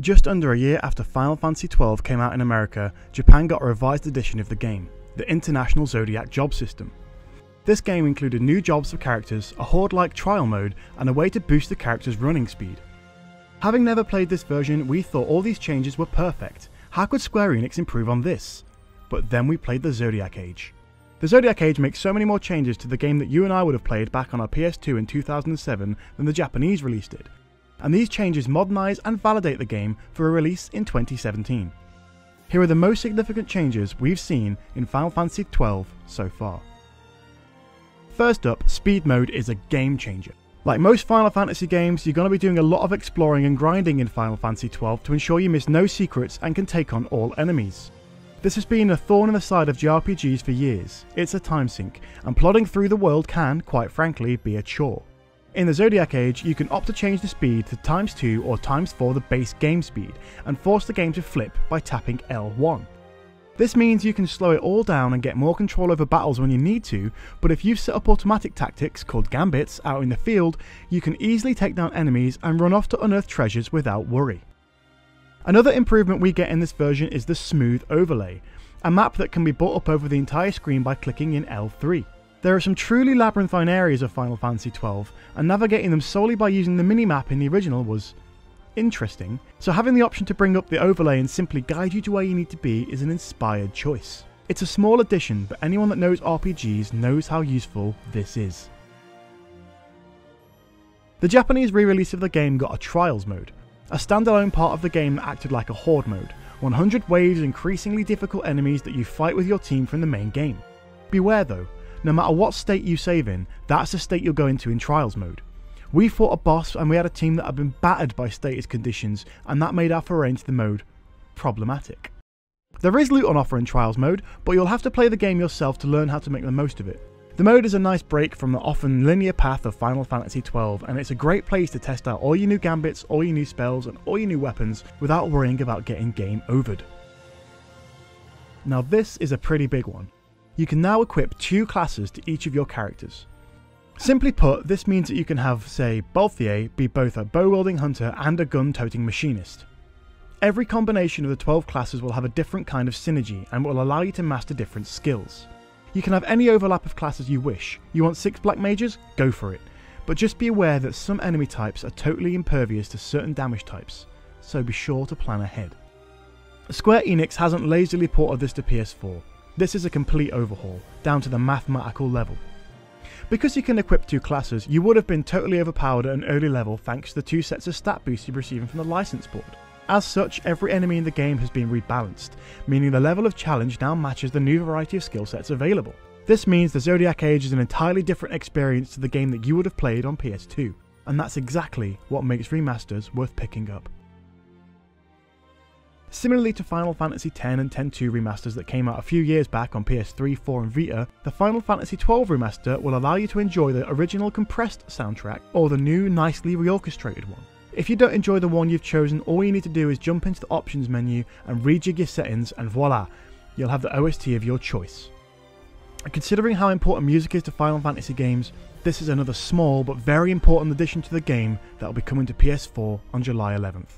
Just under a year after Final Fantasy XII came out in America, Japan got a revised edition of the game, the International Zodiac job system. This game included new jobs for characters, a horde-like trial mode, and a way to boost the character's running speed. Having never played this version, we thought all these changes were perfect. How could Square Enix improve on this? But then we played the Zodiac Age. The Zodiac Age makes so many more changes to the game that you and I would have played back on our PS2 in 2007 than the Japanese release did. And these changes modernise and validate the game for a release in 2017. Here are the most significant changes we've seen in Final Fantasy XII so far. First up, Speed Mode is a game changer. Like most Final Fantasy games, you're going to be doing a lot of exploring and grinding in Final Fantasy XII to ensure you miss no secrets and can take on all enemies. This has been a thorn in the side of JRPGs for years. It's a time sink, and plodding through the world can, quite frankly, be a chore. In the Zodiac Age, you can opt to change the speed to ×2 or ×4 the base game speed, and force the game to flip by tapping L1. This means you can slow it all down and get more control over battles when you need to, but if you've set up automatic tactics, called gambits, out in the field, you can easily take down enemies and run off to unearth treasures without worry. Another improvement we get in this version is the Smooth Overlay, a map that can be brought up over the entire screen by clicking in L3. There are some truly labyrinthine areas of Final Fantasy XII, and navigating them solely by using the minimap in the original was interesting, so having the option to bring up the overlay and simply guide you to where you need to be is an inspired choice. It's a small addition, but anyone that knows RPGs knows how useful this is. The Japanese re-release of the game got a Trials mode, a standalone part of the game that acted like a horde mode, 100 waves of increasingly difficult enemies that you fight with your team from the main game. Beware though, no matter what state you save in, that's the state you'll go into in Trials mode. We fought a boss and we had a team that had been battered by status conditions, and that made our foray into the mode problematic. There is loot on offer in Trials mode, but you'll have to play the game yourself to learn how to make the most of it. The mode is a nice break from the often linear path of Final Fantasy XII, and it's a great place to test out all your new gambits, all your new spells, and all your new weapons without worrying about getting game overed. Now this is a pretty big one. You can now equip 2 classes to each of your characters. Simply put, this means that you can have, say, Balthier be both a bow-wielding hunter and a gun-toting machinist. Every combination of the 12 classes will have a different kind of synergy and will allow you to master different skills. You can have any overlap of classes you wish. You want 6 black mages? Go for it. But just be aware that some enemy types are totally impervious to certain damage types, so be sure to plan ahead. Square Enix hasn't lazily ported this to PS4. This is a complete overhaul, down to the mathematical level. Because you can equip 2 classes, you would have been totally overpowered at an early level thanks to the 2 sets of stat boosts you're receiving from the license board. As such, every enemy in the game has been rebalanced, meaning the level of challenge now matches the new variety of skill sets available. This means the Zodiac Age is an entirely different experience to the game that you would have played on PS2, and that's exactly what makes remasters worth picking up. Similarly to Final Fantasy X and X-2 remasters that came out a few years back on PS3, 4 and Vita, the Final Fantasy XII remaster will allow you to enjoy the original compressed soundtrack or the new nicely reorchestrated one. If you don't enjoy the one you've chosen, all you need to do is jump into the options menu and rejig your settings, and voila, you'll have the OST of your choice. And considering how important music is to Final Fantasy games, this is another small but very important addition to the game that will be coming to PS4 on July 11th.